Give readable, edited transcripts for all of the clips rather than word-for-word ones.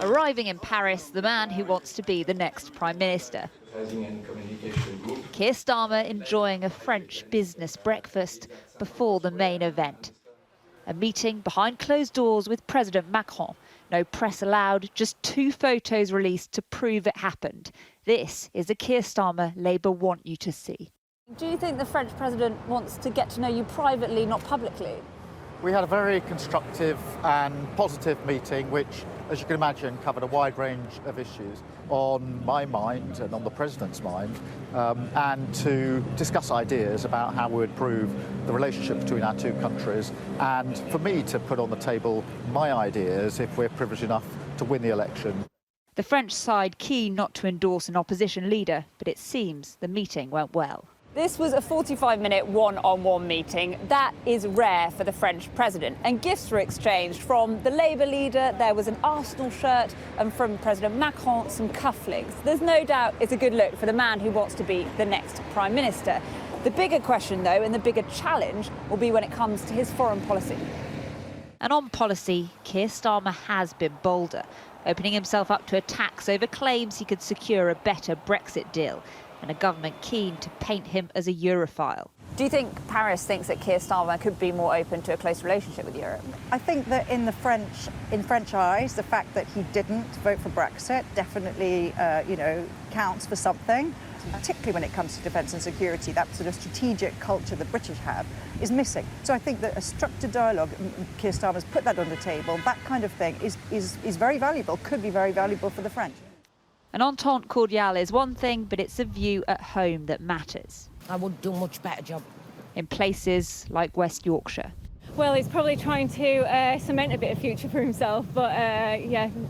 Arriving in Paris, the man who wants to be the next Prime Minister. Keir Starmer enjoying a French business breakfast before the main event. A meeting behind closed doors with President Macron. No press allowed, just 2 photos released to prove it happened. This is a Keir Starmer Labour want you to see. Do you think the French president wants to get to know you privately, not publicly? We had a very constructive and positive meeting, which, as you can imagine, covered a wide range of issues on my mind and on the President's mind, and to discuss ideas about how we would improve the relationship between our 2 countries, and for me to put on the table my ideas if we're privileged enough to win the election. The French side keen not to endorse an opposition leader, but it seems the meeting went well. This was a 45-minute one-on-one meeting. That is rare for the French president. And gifts were exchanged. From the Labour leader, there was an Arsenal shirt, and from President Macron, some cufflinks. There's no doubt it's a good look for the man who wants to be the next Prime Minister. The bigger question, though, and the bigger challenge will be when it comes to his foreign policy. And on policy, Keir Starmer has been bolder, opening himself up to attacks over claims he could secure a better Brexit deal, and a government keen to paint him as a Europhile. Do you think Paris thinks that Keir Starmer could be more open to a close relationship with Europe? I think that in French eyes, the fact that he didn't vote for Brexit definitely, counts for something. Particularly when it comes to defence and security, that sort of strategic culture the British have is missing. So I think that a structured dialogue, Keir Starmer's put that on the table, that kind of thing is very valuable, could be very valuable for the French. An entente cordiale is one thing, but it's the view at home that matters. I would do a much better job. In places like West Yorkshire. Well, he's probably trying to cement a bit of future for himself, but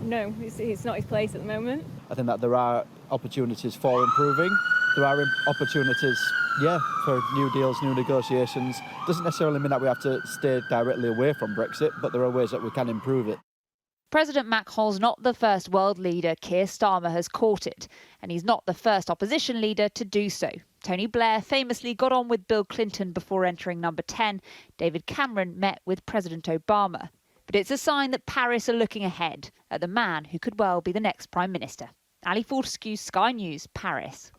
no, it's not his place at the moment. I think that there are opportunities for improving. There are opportunities, for new deals, new negotiations. Doesn't necessarily mean that we have to stay directly away from Brexit, but there are ways that we can improve it. President Macron's not the first world leader Keir Starmer has courted, and he's not the first opposition leader to do so. Tony Blair famously got on with Bill Clinton before entering number 10. David Cameron met with President Obama. But it's a sign that Paris are looking ahead at the man who could well be the next Prime Minister. Ali Fortescue, Sky News, Paris.